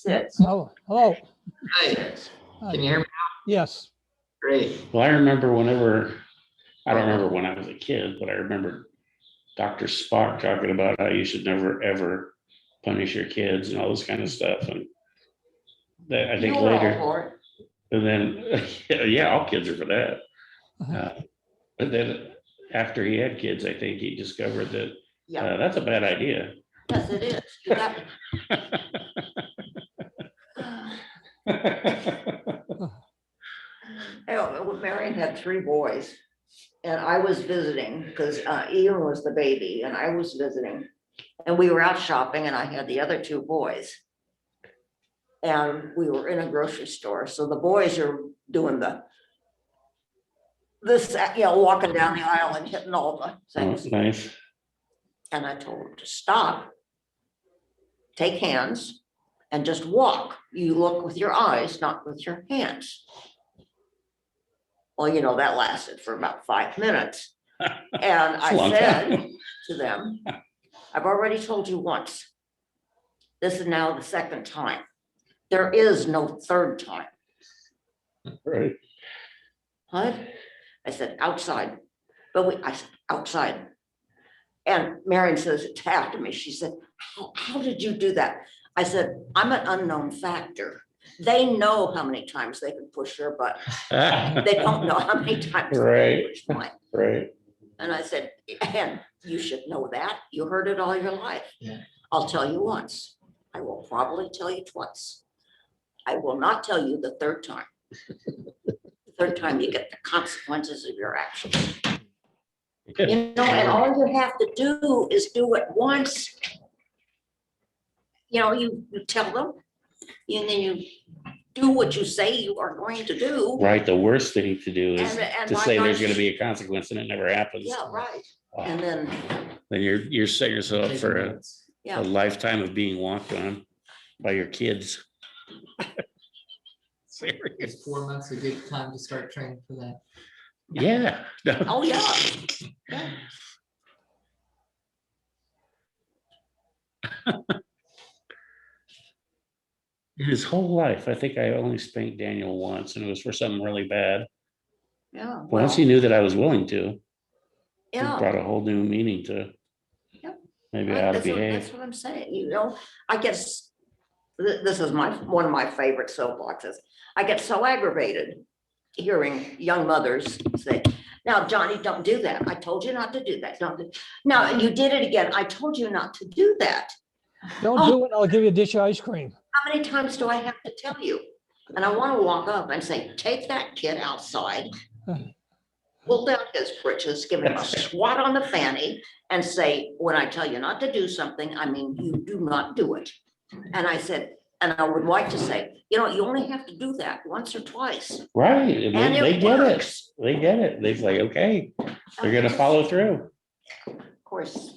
sits. Oh, hello. Hi, can you hear me? Yes. Great. Well, I remember I don't remember when I was a kid, but I remember Dr. Spock talking about how you should never, ever punish your kids and all this kind of stuff. And that I think You were all later, for it. and then, yeah, all kids are for that. But then after he had kids, I think he discovered that Yeah, that's a bad idea. yes, it is. You got- Well, Marion had 3 boys. And I was visiting because Ian was the baby and I was visiting. And we were out shopping and I had the other 2 boys. And we were in a grocery store. So the boys are doing walking down the aisle and hitting all the Oh, things. nice. And I told them to stop, take hands, and just walk. You look with your eyes, not with your hands. Well, that lasted for about 5 minutes. And It's a I long said time. to them, I've already told you once. This is now the 2nd time. There is no 3rd time. Right. What? I said, outside. I said, outside. And Marion says it after me. She said, how did you do that? I said, I'm an unknown factor. They know how many times they can push your button. They don't know how many times they Right. can push mine. Right. And I said, and you should know that. You heard it all your life. Yeah. I'll tell you once. I will probably tell you twice. I will not tell you the 3rd time. The 3rd time you get the consequences of your actions. And all you have to do is do it once. You tell them, and then you do what you say you are going to do. Right. The worst thing to do is And to why say not there's going to just- be a consequence and it never happens. Yeah, right. Wow. And then, Then you're setting yourself up for a yeah, lifetime of being walked on by your kids. Serious. Is 4 months a good time to start training for that? Yeah. oh, yeah. Yeah. His whole life, I think I only spanked Daniel once, and it was for something really bad. Yeah. Once he knew that I was willing to, it Yeah. brought a whole new meaning to Yeah. maybe Right, how to that's what- behave. That's what I'm saying, I guess this is one of my favorite soapboxes. I get so aggravated hearing young mothers say, now, Johnny, don't do that. I told you not to do that. Don't do. Now, you did it again. I told you not to do that. Don't do it. I'll give you a dish of ice cream. How many times do I have to tell you? And I want to walk up and say, take that kid outside, pull down his britches, give him a swat on the fanny and say, when I tell you not to do something, I mean, you do not do it. And I said, and I would like to say, you only have to do that once or twice. Right. And And they it get it. works. They get it. They're like, okay, they're going to follow through. Of course,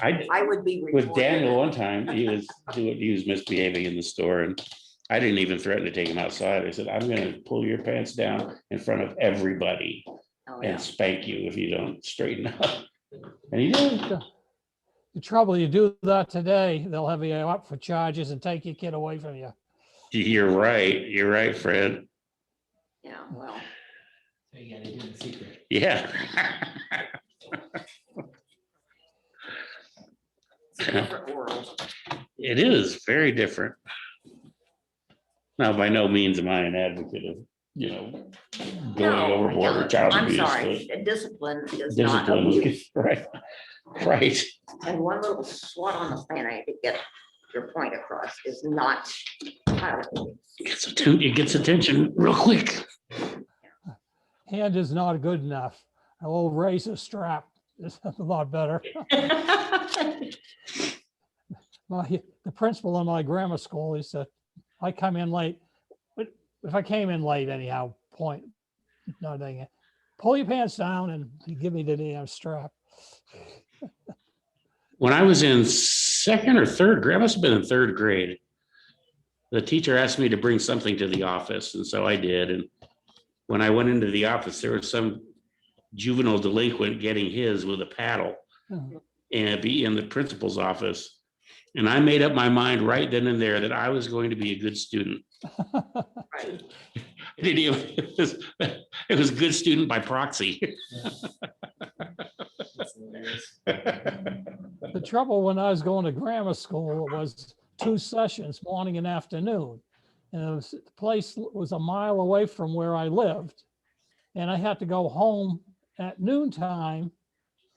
I, I would be. with reported. Daniel one time, he was misbehaving in the store, and I didn't even threaten to take him outside. I said, I'm going to pull your pants down in front of everybody Oh, yeah. and spank you if you don't straighten up. And he did. The trouble, you do that today, they'll have you up for charges and take your kid away from you. You're right. You're right, Fred. Yeah, well, So you gotta do it in secret. Yeah. it's a different world. It is very different. Now, by no means am I an advocate of, going No, overboard yeah, or child I'm abuse. sorry, discipline is not Discipline, abuse. right, right. And one little swat on the fanny to get your point across is not child abuse. It gets attention real quick. Hand is not good enough. A little razor strap is a lot better. The principal in my grammar school, he said, I come in late, but if I came in late anyhow, pull your pants down and you give me the damn strap. When I was in 2nd or 3rd grade, I must have been in 3rd grade, the teacher asked me to bring something to the office, and so I did. And when I went into the office, there was some juvenile delinquent getting his with a paddle, Mhm. and be in the principal's office. And I made up my mind right then and there that I was going to be a good student. Right. I didn't even- It was good student by proxy. That's hilarious. The trouble when I was going to grammar school was 2 sessions, morning and afternoon. And the place was a mile away from where I lived. And I had to go home at noontime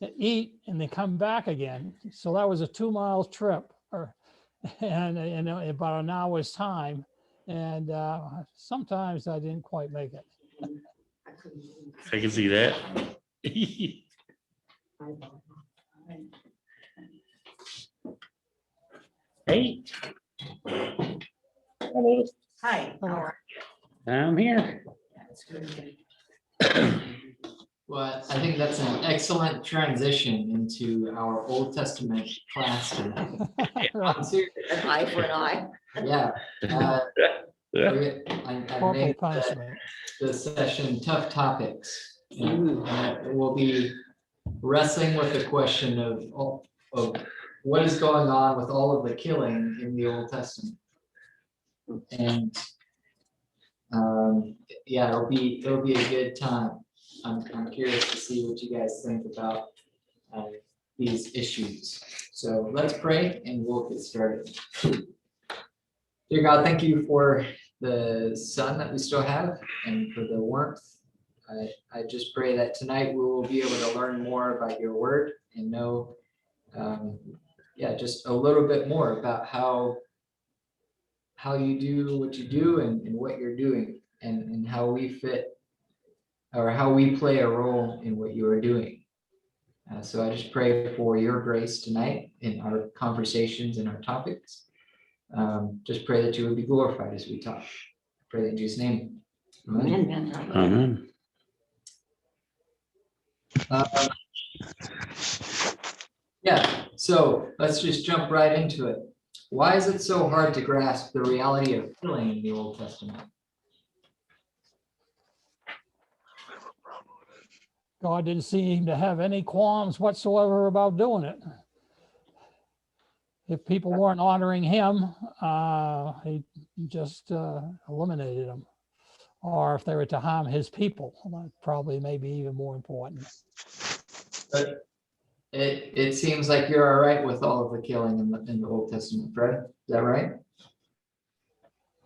to eat and then come back again. So that was a 2-mile trip and about an hour's time. And sometimes I didn't quite make it. I can see that. Hey. Hello. Hi. Hello. All right. I'm here. That's good. Well, I think that's an excellent transition into our Old Testament class tonight. I'm serious. An eye for an eye. Yeah. Yeah. I Corporal named punishment. the session Tough Topics. And we'll be wrestling with the question of what is going on with all of the killing in the Old Testament. And yeah, it'll be a good time. I'm curious to see what you guys think about these issues. So let's pray and we'll get started. Dear God, thank you for the sun that we still have and for the warmth. I just pray that tonight we will be able to learn more about your word and know, yeah, just a little bit more about how you do what you do and what you're doing and how we fit or how we play a role in what you are doing. So I just pray for your grace tonight in our conversations and our topics. Just pray that you would be glorified as we talk. I pray that in Jesus' name. Amen. Amen. Amen. Yeah, so let's just jump right into it. Why is it so hard to grasp the reality of killing in the Old Testament? God didn't seem to have any qualms whatsoever about doing it. If people weren't honoring him, he just eliminated them. Or if they were to harm his people, that probably maybe even more important. But it seems like you're all right with all of the killing in the Old Testament, Fred. Is that right?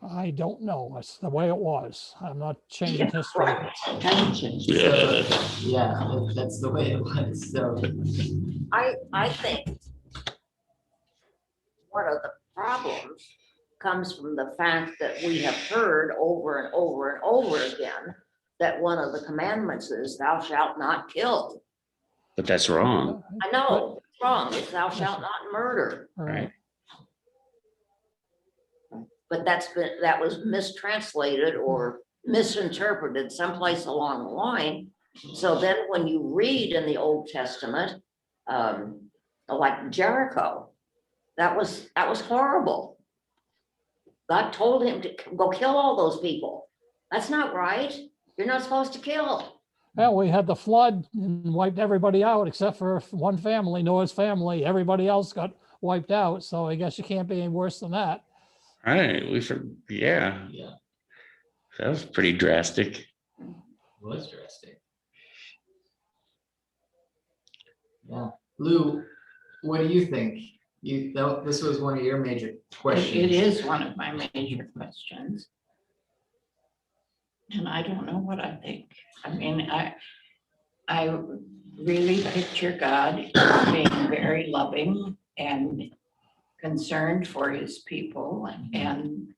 I don't know. That's the way it was. I'm not changing history. Yeah. Yeah, that's the way it was. So I think one of the problems comes from the fact that we have heard over and over and over again that one of the commandments is thou shalt not kill. But that's wrong. I know, it's wrong, it's thou shalt not murder, Right. but that was mistranslated or misinterpreted someplace along the line. So then when you read in the Old Testament, like Jericho, that was horrible. God told him to go kill all those people. That's not right. You're not supposed to kill. Well, we had the flood and wiped everybody out except for one family, Noah's family. Everybody else got wiped out. So I guess you can't be any worse than that. Right. Yeah, yeah, that was pretty drastic. it was drastic. Yeah, Lou, what do you think? This was one of your major questions. It is one of my major questions. And I don't know what I think. I mean, I really picture God being very loving and concerned for his people. And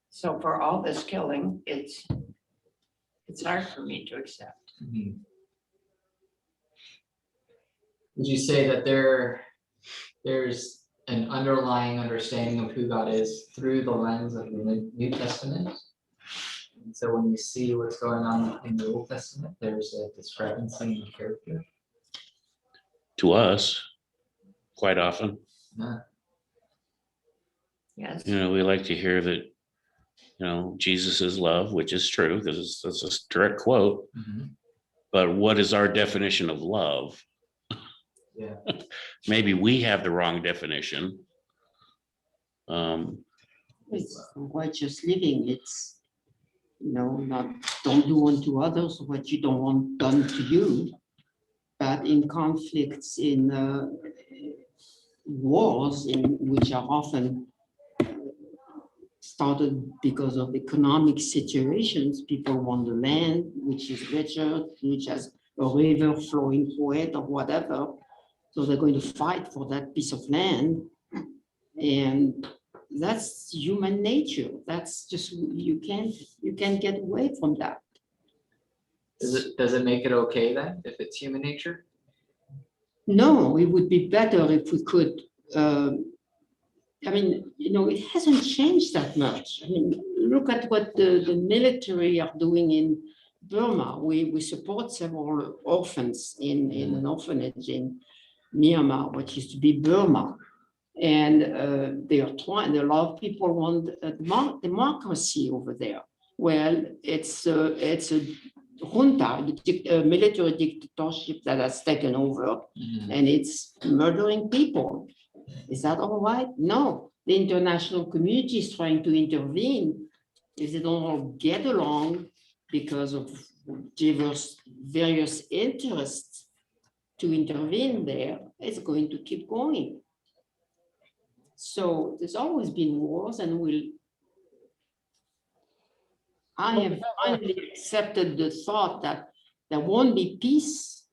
so for all this killing, it's hard for me to accept. Mhm. Would you say that there's an underlying understanding of who God is through the lens of the New Testament? And so when you see what's going on in the Old Testament, there's a discrepancy in character. To us, quite often. Yes. We like to hear that, Jesus is love, which is true because it's a direct quote. Mhm. But what is our definition of love? Yeah. Maybe we have the wrong definition. It's righteous living. It's, not, don't do unto others what you don't want done to you. But in conflicts, in wars, in which are often started because of economic situations, people want the land, which is richer, which has a river flowing through it or whatever. So they're going to fight for that piece of land. And that's human nature. That's just, you can't get away from that. Does it make it okay then, if it's human nature? No, it would be better if we could, it hasn't changed that much. I mean, look at what the military are doing in Burma. We support several orphans in an orphanage in Myanmar, which used to be Burma. And they are trying, a lot of people want democracy over there. Well, it's a junta, a military dictatorship that has taken over, and it's murdering people. Is that all right? No, the international community is trying to intervene. If they don't all get along because of various interests to intervene there, it's going to keep going. So there's always been wars, and I have finally accepted the thought that there won't be peace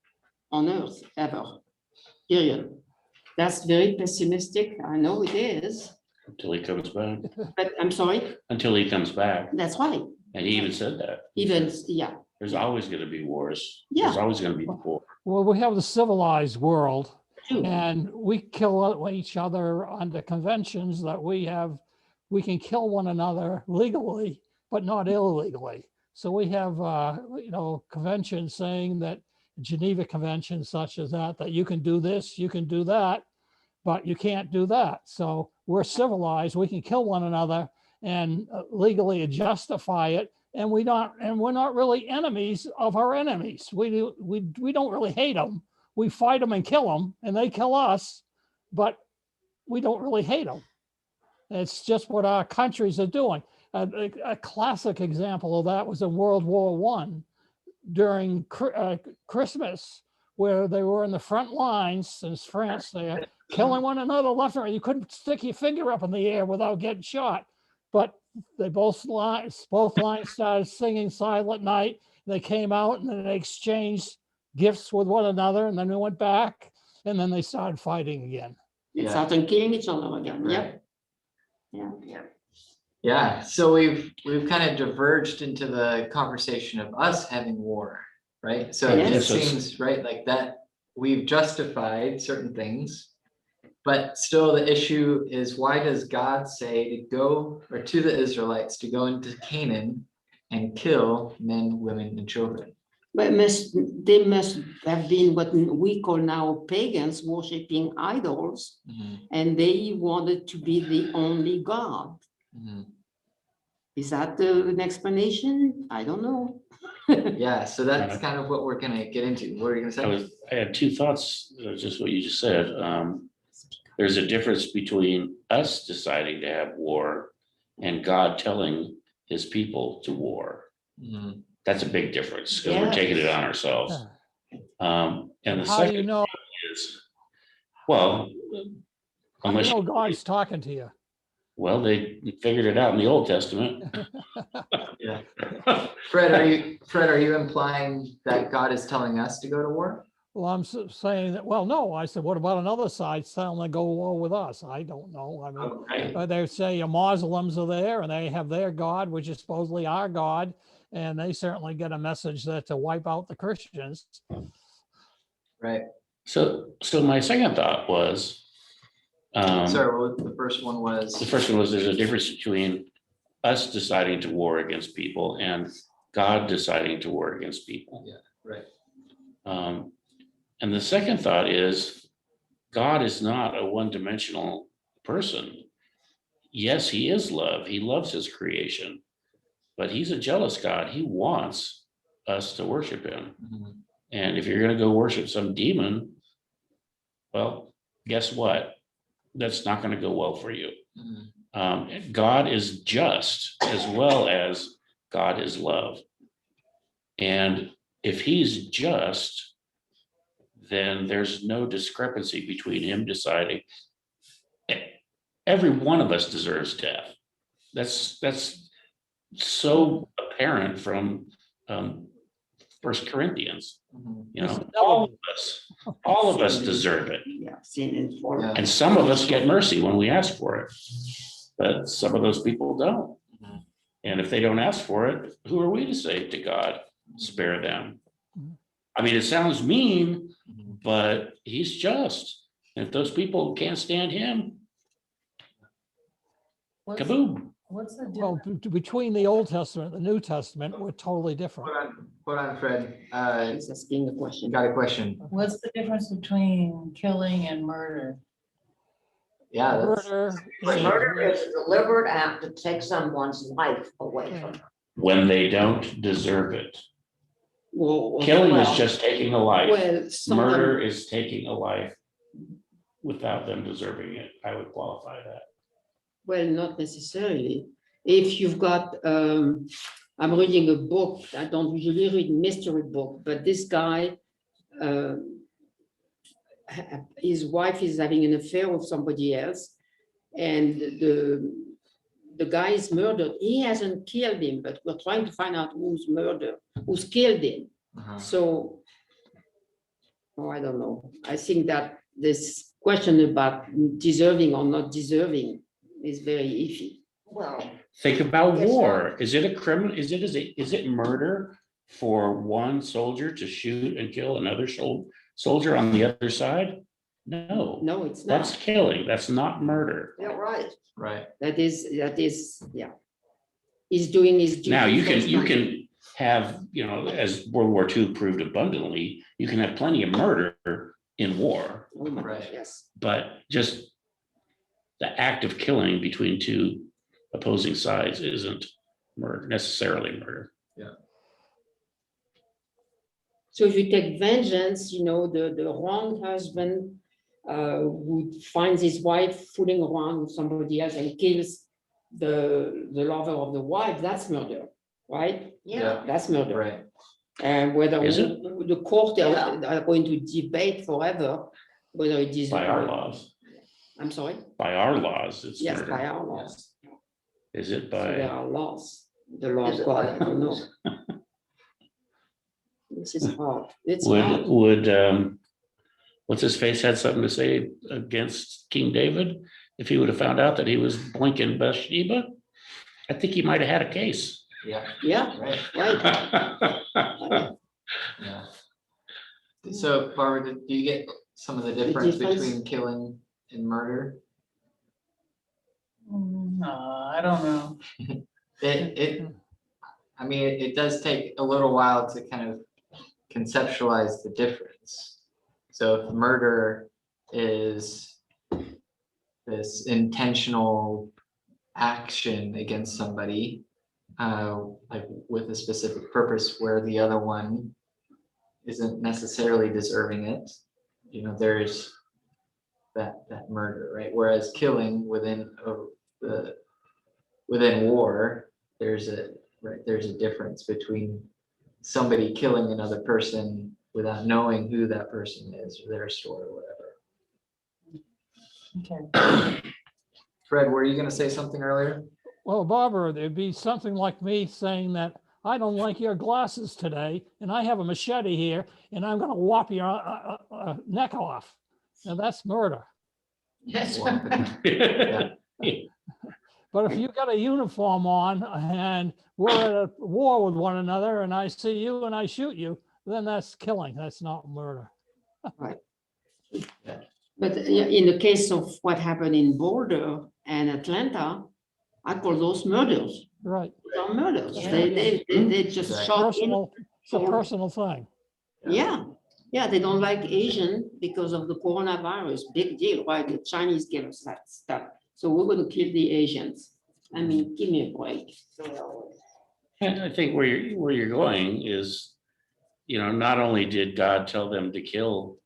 on earth ever, period. That's very pessimistic. I know it is, Until he comes back, but I'm sorry, until he comes back. that's right. And he even said that. Even, yeah, There's always gonna be wars. Yeah. There's always gonna be war. Well, we have the civilized world, true. and we kill each other under conventions that we can kill one another legally, but not illegally. So we have, conventions saying that, Geneva Convention such as that you can do this, you can do that, but you can't do that. So we're civilized, we can kill one another and legally justify it. And we're not really enemies of our enemies. We don't really hate them. We fight them and kill them, and they kill us, but we don't really hate them. It's just what our countries are doing. A classic example of that was in World War I during Christmas, where they were in the front lines in France there, killing one another left and right. You couldn't stick your finger up in the air without getting shot. But they both lines started singing Silent Night. They came out and then they exchanged gifts with one another, and then they went back, and then they started fighting again. It's out and killing each other again. Right. Yep. Yeah. Yeah, so we've kind of diverged into the conversation of us having war, right? So it Yes. just seems, right, like that we've justified certain things, but still the issue is, why does God say to go, or to the Israelites to go into Canaan and kill men, women, and children? But they must have been what we call now pagans, worshiping idols, and they wanted to be the only God. Is that an explanation? I don't know. Yeah, so that's kind of what we're gonna get into. What are you gonna say? I had two thoughts, just what you just said. There's a difference between us deciding to have war and God telling his people to war. That's a big difference, because we're taking it on ourselves. And the How do you second know? is, well, How do you unless, know God's talking to you? well, they figured it out in the Old Testament. Yeah. Fred, are you implying that God is telling us to go to war? Well, I'm saying that, well, no, I said, what about another side telling them to go to war with us? I don't know. I mean, Okay. they say Muslims are there and they have their God, which is supposedly our God. And they certainly get a message that to wipe out the Christians. Right. So my second thought was, Sorry, well, the first one was. the first one was, there's a difference between us deciding to war against people and God deciding to war against people. Yeah, right. And the second thought is, God is not a one-dimensional person. Yes, he is love. He loves his creation, but he's a jealous God. He wants us to worship him. And if you're going to go worship some demon, well, guess what? That's not going to go well for you. Mhm. God is just as well as God is love. And if he's just, then there's no discrepancy between him deciding. Every one of us deserves death. That's so apparent from First Corinthians. Mhm. You know, It's all of us deserve it. Yeah, sin and fall. Yeah. And some of us get mercy when we ask for it, but some of those people don't. Mhm. And if they don't ask for it, who are we to say to God, spare them? I mean, it sounds mean, Mhm. but he's just. And if those people can't stand him, kaboom. What's the Well, difference? between the Old Testament and the New Testament, we're totally different. Hold on, Fred. He's asking a question. Got a question. What's the difference between killing and murder? Yeah, that's, Murder Murder is, is a deliberate act to take someone's life away from them. When they don't deserve it. Well, Killing is well, just taking a life. Well, some of them- Murder is taking a life without them deserving it. I would qualify that. Well, not necessarily. If you've got, I'm reading a book, I don't usually read mystery book, but this guy, his wife is having an affair with somebody else, and the guy is murdered. He hasn't killed him, but we're trying to find out who's killed him. uh-huh. So, oh, I don't know. I think that this question about deserving or not deserving is very iffy. Well, Think about Yes, war. Is it a criminal? Is it murder for one soldier to shoot and kill another soldier on the other side? No, No, it's that's not. killing. That's not murder. yeah, right. Right. That is, yeah. He's doing his duty. Now, you for his can country. have, as World War II proved abundantly, you can have plenty of murder in war, Oh my Right. gosh, yes. but just the act of killing between two opposing sides isn't necessarily murder. So if you take vengeance, the wrong husband who finds his wife fooling around with somebody else and kills the lover of the wife, that's murder, right? Yeah, That's murder. Right. And whether Is it? the court Yeah. are going to debate forever whether it is. By our laws, I'm sorry? by our laws, it's Yes, by murder. our laws. Is it So there by, are laws. The law Is of it God, by- I don't know. This is hard. It's hard. would, what's his face had something to say against King David? If he would have found out that he was blinking Bathsheba, I think he might have had a case. Yeah. Yeah, Right. right. Yeah. So Barbara, do you get some of the difference difference? between killing and murder? No, I don't know. I mean, it does take a little while to kind of conceptualize the difference. So if murder is this intentional action against somebody, like with a specific purpose, where the other one isn't necessarily deserving it, there's that murder, right? Whereas killing within war, there's a difference between somebody killing another person without knowing who that person is or their story or whatever. Okay. Fred, were you gonna say something earlier? well, Barbara, there'd be something like me saying that I don't like your glasses today, and I have a machete here, and I'm gonna whop your neck off. Now, that's murder. Yes. Yeah. But if you got a uniform on and we're at a war with one another and I see you and I shoot you, then that's killing. That's not murder. But in the case of what happened in Boulder and Atlanta, I call those murders. Right. They are murders. Yeah. They just Exactly. shot in. Personal, it's a personal thing. Yeah, they don't like Asian because of the coronavirus. Big deal, right? The Chinese gave us that stuff. So we're going to kill the Asians. I mean, give me a break. And I think where you're going is, not only did God tell them to kill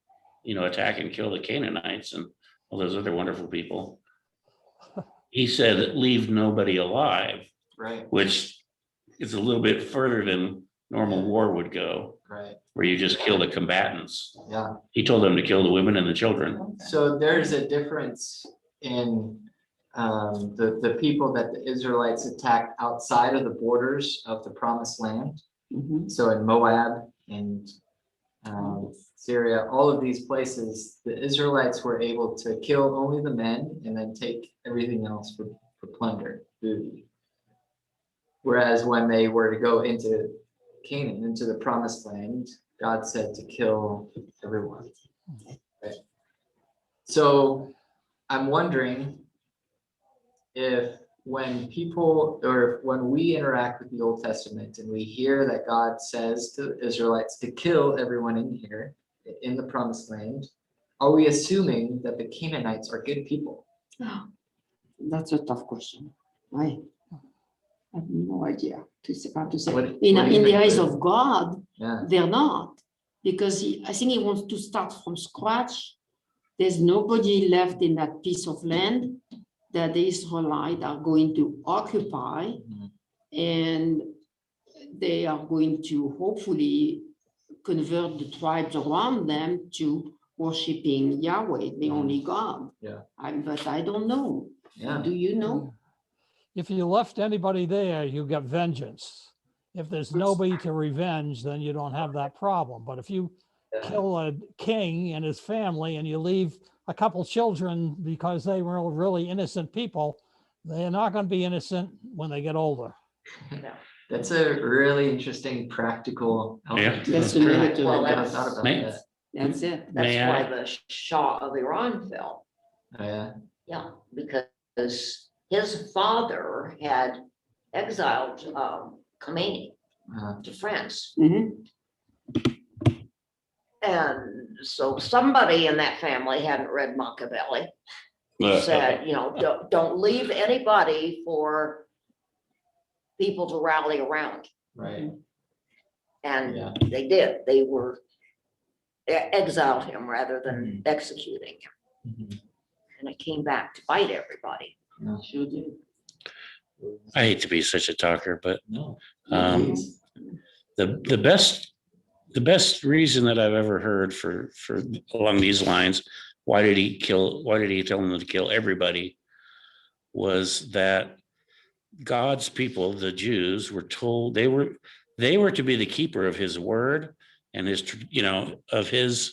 attack and kill the Canaanites and all those other wonderful people. He said, leave nobody alive, Right, which is a little bit further than normal war would go, right, where you just kill the combatants. yeah. He told them to kill the women and the children. So there's a difference in the people that the Israelites attacked outside of the borders of the promised land. Mhm. So in Moab and Syria, all of these places, the Israelites were able to kill only the men and then take everything else for plunder, booty. Whereas when they were to go into Canaan, into the promised land, God said to kill everyone. Right? So I'm wondering if when people, or when we interact with the Old Testament and we hear that God says to the Israelites to kill everyone in here, in the promised land, are we assuming that the Canaanites are good people? That's a tough question. I have no idea how to say. What- In what do you the think, eyes Liz? of God, Yeah, they're not, because I think he wants to start from scratch. There's nobody left in that piece of land that the Israelites are going to occupy, Mhm. and they are going to hopefully convert the tribes around them to worshiping Yahweh, the only God. Yeah. But I don't know. yeah, Do you know? If you left anybody there, you get vengeance. If there's nobody to revenge, then you don't have that problem. But if you kill a king and his family and you leave a couple children because they were really innocent people, they're not going to be innocent when they get older. that's a really interesting practical element. to That's this. the I military. Well, never that's- thought about May- that. That's it. That's May why I? the Shah of Iran fell. Oh, yeah, Yeah, because his father had exiled Khomeini to France. Mhm. And so somebody in that family hadn't read Machiavelli, said, don't leave anybody for people to rally around. right, And yeah. they did. They were exiled him rather than Mhm. executing him. Mhm. And it came back to bite everybody. Sure do. I hate to be such a talker, but No. Um, please. the best reason that I've ever heard for along these lines, why did he tell them to kill everybody, was that God's people, the Jews, were told they were to be the keeper of his word and his, of him.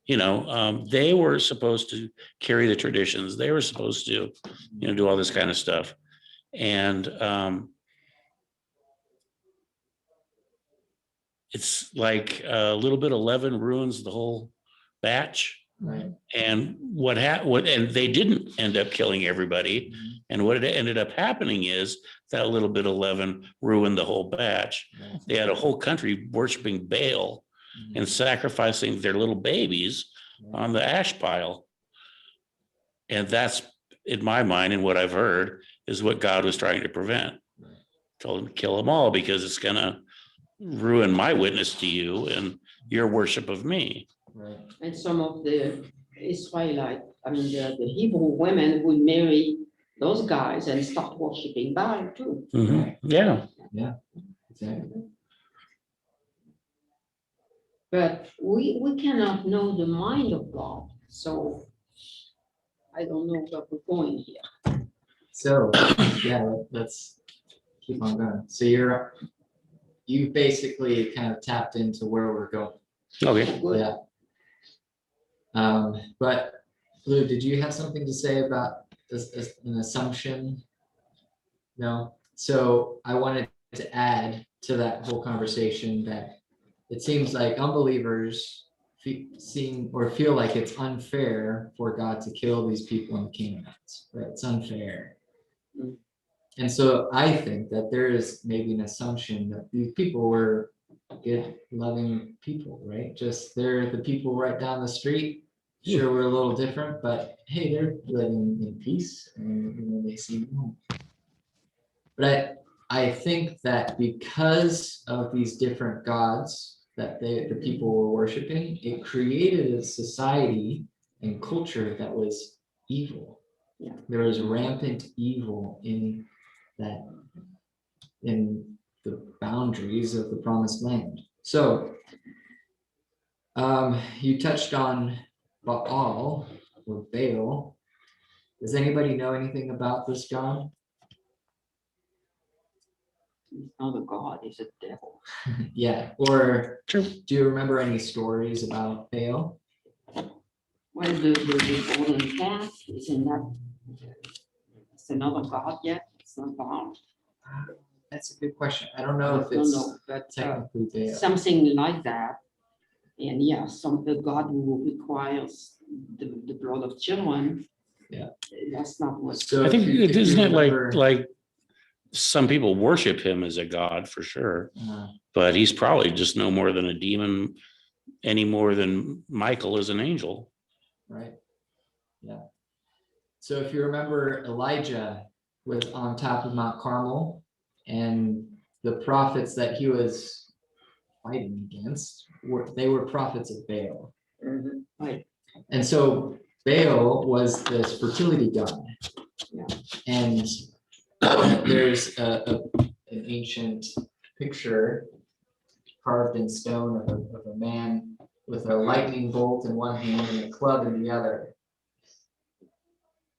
They were supposed to carry the traditions. They were supposed to, do all this kind of stuff. And it's like a little bit of leaven ruins the whole batch. Right. And and they didn't end up killing everybody. And what ended up happening is that little bit of leaven ruined the whole batch. Right. They had a whole country worshiping Baal and sacrificing their little babies on the ash pile. And that's, in my mind, and what I've heard, is what God was trying to prevent. Right. Told him to kill them all because it's gonna ruin my witness to you and your worship of me. Right. And some of the Israelite, the Hebrew women would marry those guys and start worshiping Baal too. Yeah. Exactly. But we cannot know the mind of God, so I don't know where we're going here. So, yeah, let's keep on going. So you basically kind of tapped into where we're going. Okay. Good. Yeah. But Lou, did you have something to say about this, an assumption? No? So I wanted to add to that whole conversation that it seems like unbelievers feel like it's unfair for God to kill these people in the Canaanites, right? It's unfair. And so I think that there is maybe an assumption that these people were good, loving people, right? Just they're the people right down the street. Sure, we're a little different, but hey, they're living in peace and they seem normal. But I think that because of these different gods that the people were worshiping, it created a society and culture that was evil. Yeah. There was rampant evil in that, in the boundaries of the promised land. So you touched on Baal or Baal. Does anybody know anything about this, John? He's not a god, he's a devil. Yeah, or Sure. do you remember any stories about Baal? Well, the golden calf, isn't that, it's another god yet, it's not Baal. That's a good question. I don't know if I don't it's know, but technically Baal. something like that. And yeah, the god who requires the blood of children. Yeah. That's not what. So I if think, you- if you isn't it remember, like some people worship him as a god for sure, uh, but he's probably just no more than a demon any more than Michael is an angel. right? Yeah. So if you remember, Elijah was on top of Mount Carmel, and the prophets that he was fighting against they were prophets of Baal. Mhm, right. And so Baal was this fertility god. Yeah. And there's an ancient picture carved in stone of a man with a lightning bolt in one hand and a club in the other.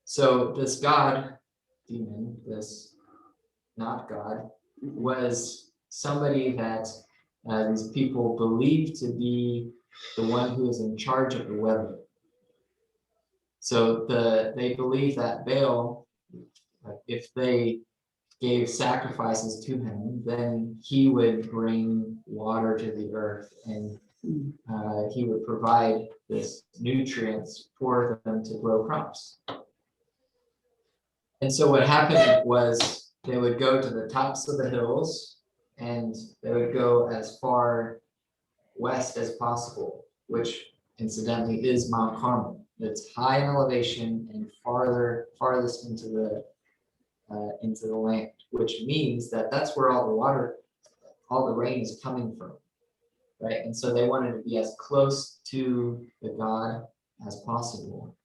So this god, demon, this not God, was somebody that these people believed to be the one who is in charge of the weather. So they believe that Baal, if they gave sacrifices to him, then he would bring water to the earth, and he would provide this nutrients for them to grow crops. And so what happened was they would go to the tops of the hills, and they would go as far west as possible, which incidentally is Mount Carmel. It's high in elevation and farthest into the land, which means that that's where all the water, all the rain is coming from, right? And so they wanted to be as close to the God as possible.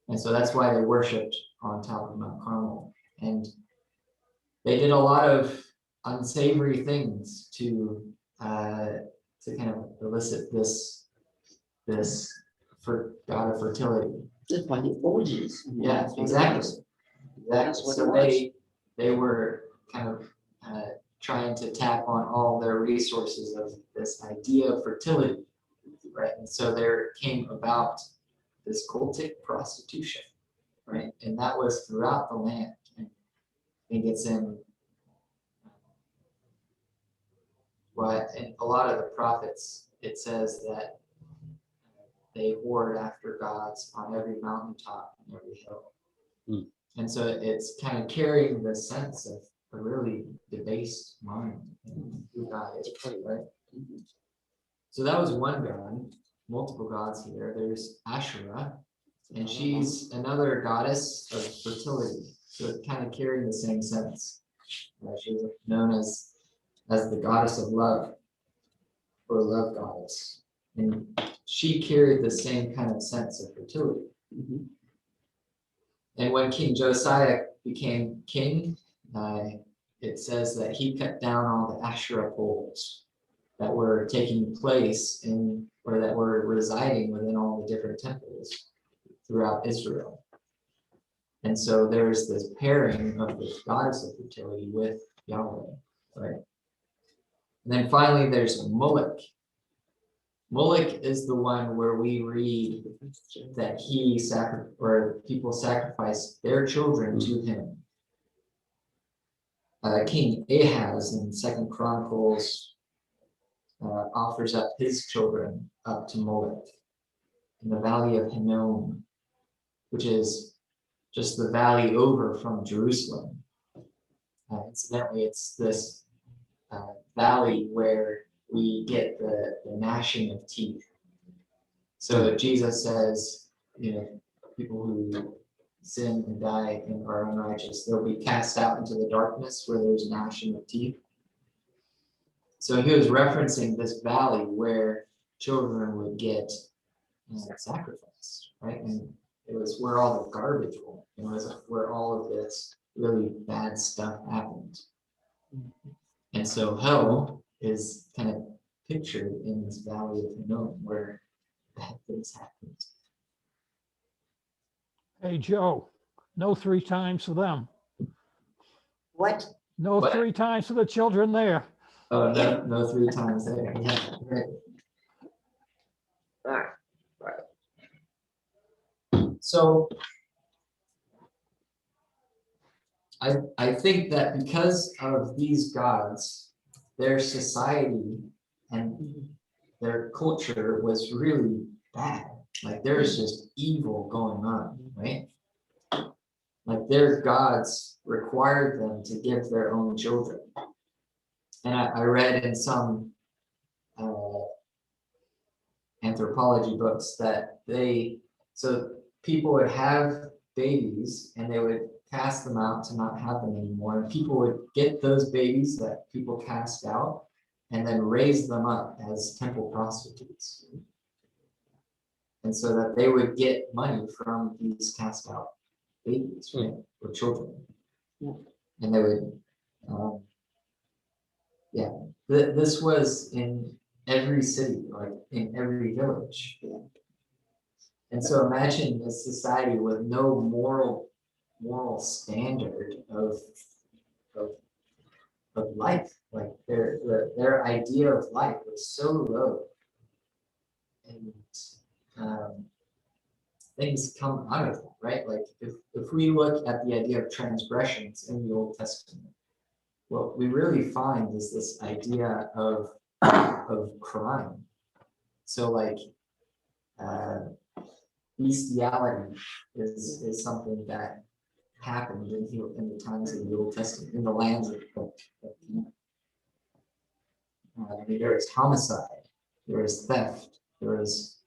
And so that's why they worshiped on top of Mount Carmel. And they did a lot of unsavory things to kind of elicit this for God of fertility. That's why the orgies. Yeah, That's what it exactly. was. Exactly. That's what So it they were kind of trying to tap on all their resources of this idea of fertility, right? And so there came about this cultic prostitution, right? And that was throughout the land. And I think it's in in a lot of the prophets, it says that they hoard after gods on every mountaintop and every hill. Hmm. And so it's kind of carrying the sense of a really debased mind and who God is, right? So that was one god, multiple gods here. There's Asherah, and she's another goddess of fertility. So it's kind of carrying the same sense. She's known as the goddess of love, or love goddess. And she carried the same kind of sense of fertility. Mhm. And when King Josiah became king, it says that he cut down all the Asherah poles that were taking place or that were residing within all the different temples throughout Israel. And so there's this pairing of the goddess of fertility with Yahweh, right? And then finally, there's Moloch. Moloch is the one where we read that people sacrifice their children to him. King Ahaz in 2 Chronicles offers up his children up to Moloch in the valley of Hinnom, which is just the valley over from Jerusalem. Incidentally, it's this valley where we get the gnashing of teeth. So Jesus says, people who sin and die and are unrighteous, they'll be cast out into the darkness where there's gnashing of teeth. So he was referencing this valley where children would get sacrificed, right? And it was where all the garbage went. It was where all of this really bad stuff happened. And so hell is kind of pictured in this valley of Hinnom where bad things happen. Hey, Joe, no 3 times for them. What? No What? 3 times for the children there. Oh, no, no 3 times there. Yeah, right. Right. So I think that because of these gods, their society and their culture was really bad. Like there's just evil going on, right? Like their gods required them to give their own children. And I read in some anthropology books that so people would have babies and they would cast them out to not have them anymore. And people would get those babies that people cast out and then raise them up as temple prostitutes. And so that they would get money from these cast out babies, right, or children. Yeah. And they would, this was in every city, like in every village. Yeah. And so imagine a society with no moral standard of life. Like their idea of life was so low. And things come out of that, right? Like if we look at the idea of transgressions in the Old Testament, what we really find is this idea of crime. So like bestiality is something that happened in the times of the Old Testament, in the lands of I mean, there is homicide, there is theft, there is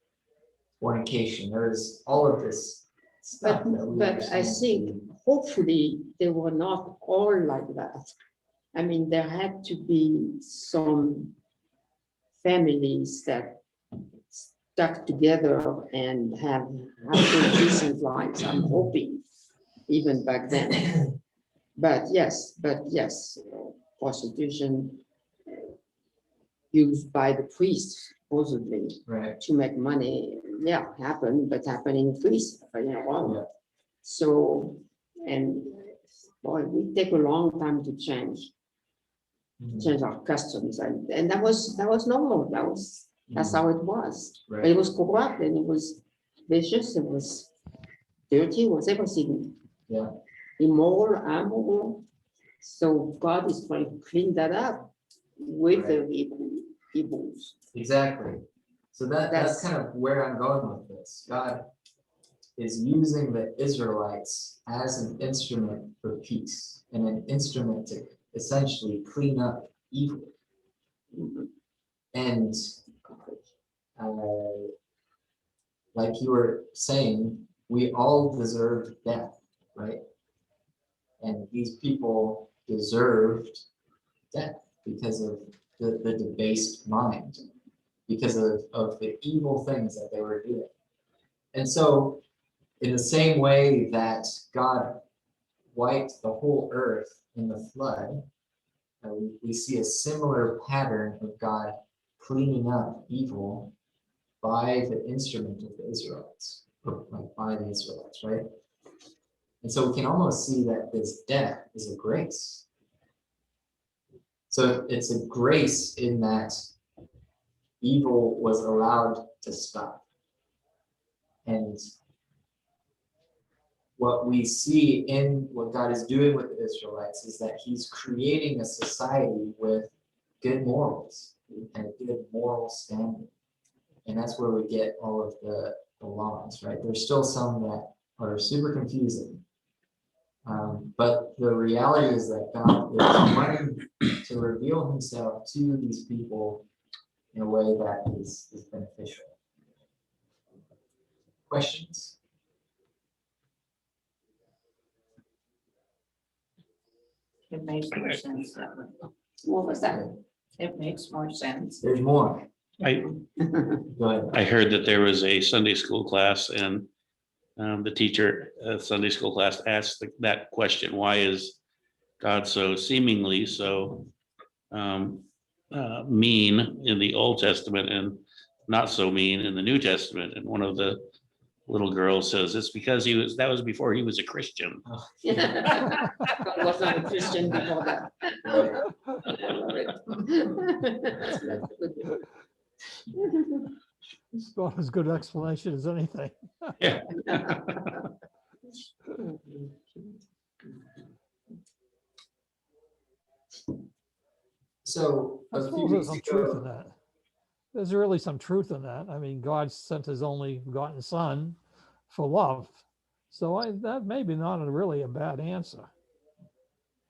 fornication, there is all of this stuff. But I think hopefully they were not all like that. I mean, there had to be some families that stuck together and have decent lives, I'm hoping, even back then. But yes, prostitution used by the priests supposedly Right. to make money, yeah, happened in priests, Yeah. So, and boy, we take a long time to change our customs, and that was normal. That's how it was. But it Right. was corrupt and it was vicious. It was dirty. It was everything. Yeah. Immoral, amoral. So God is trying to clean that up with the Hebrews. Exactly. So that's kind of where I'm going with this. God is using the Israelites as an instrument for peace and an instrument to essentially clean up evil. And like you were saying, we all deserve death, right? And these people deserved death because of the debased mind, because of the evil things that they were doing. And so in the same way that God wiped the whole earth in the flood, we see a similar pattern of God cleaning up evil by the instrument of the Israelites, or like by the Israelites, right? And so we can almost see that this death is a grace. So it's a grace in that evil was allowed to stop. And what we see in what God is doing with the Israelites is that he's creating a society with good morals and a good moral standing. And that's where we get all of the laws, right? There's still some that are super confusing. But the reality is that God is wanting to reveal himself to these people in a way that is beneficial. Questions? It makes more sense that way. What was that? It makes more sense. There's more. I, Go ahead. I heard that there was a Sunday school class and the teacher, Sunday school class asked that question, why is God so seemingly so mean in the Old Testament and not so mean in the New Testament? And one of the little girls says, it's because that was before he was a Christian. God was not a Christian before that. Right. I love it. That's good. It's about as good explanation as anything. So I a few suppose there's weeks some truth in ago, that. There's really some truth in that. I mean, God sent his only begotten son for love. So that may be not really a bad answer.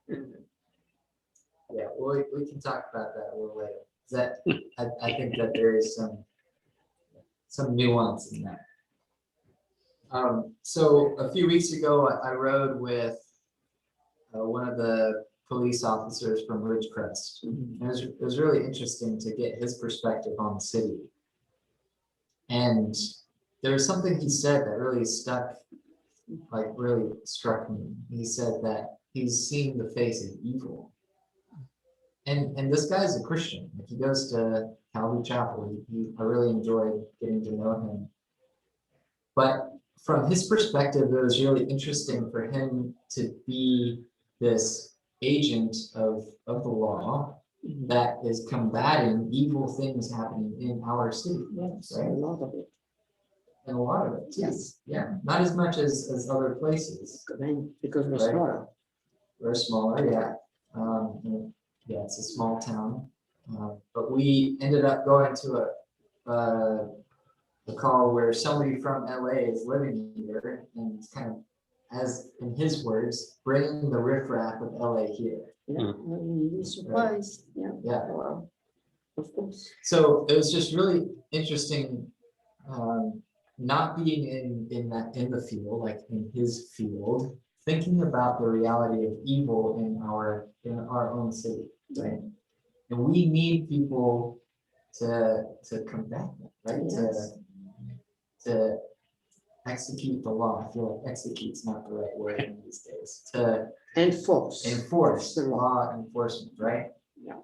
yeah, we can talk about that a little later. That, I think that there is some nuance in that. So a few weeks ago, I rode with one of the police officers from Ridgecrest. And it was really interesting to get his perspective on the city. And there was something he said that really really struck me. He said that he's seen the face of evil. And this guy's a Christian. Like, he goes to Calvary Chapel. I really enjoyed getting to know him. But from his perspective, it was really interesting for him to be this agent of the law that is combating evil things happening in our city. Yes, a Right? lot of it. And a lot of it. too. Yes. Yeah, not as much as other places. Because we're Right. smaller. We're smaller, yeah. Yeah, it's a small town. But we ended up going to a call where somebody from LA is living here and it's kind of, as in his words, bringing the riffraff of LA here. Yeah, you'd be surprised. Yeah. Yeah. Well, of course. So it was just really interesting, not being in the field, like in his field, thinking about the reality of evil in our own city, right? And we need people to combat that, right? Yes. To execute the law. I feel like execute's not the right word in these days. To Enforce. enforce The law. law enforcement, right? Yeah.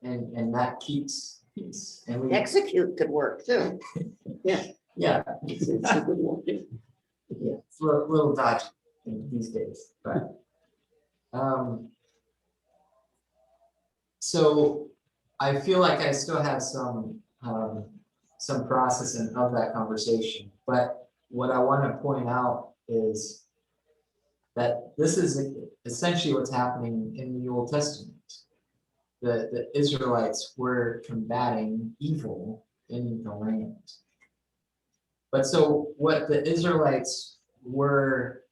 And that keeps peace. And we, Execute could work too. yeah, It's a good one. yeah, it's a little dodgy these days, but. So I feel like I still have some processing of that conversation, but what I want to point out is that this is essentially what's happening in the Old Testament. The Israelites were combating evil in the land. But so what the Israelites were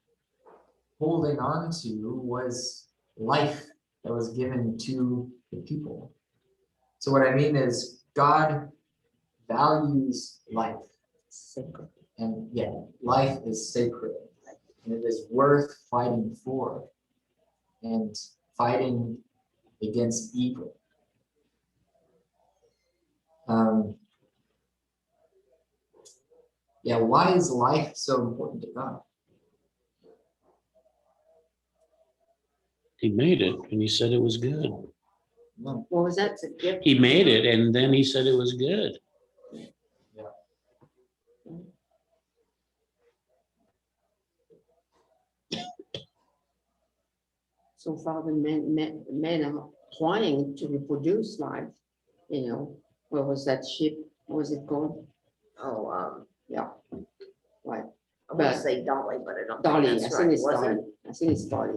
holding on to was life that was given to the people. So what I mean is God values life. Sacred. And yeah, life is sacred. And it is worth fighting for and fighting against evil. Yeah, why is life so important to God? He made it and he said it was good. No. What was that? It's a gift. He made it and then he said it was good. So far, the men are trying to reproduce life, what was that ship? What was it called? Oh, Yeah. Right. I want to say Dolly, but I don't Dolly, think I that's think right, it's was Dolly. it? I think it's Dolly.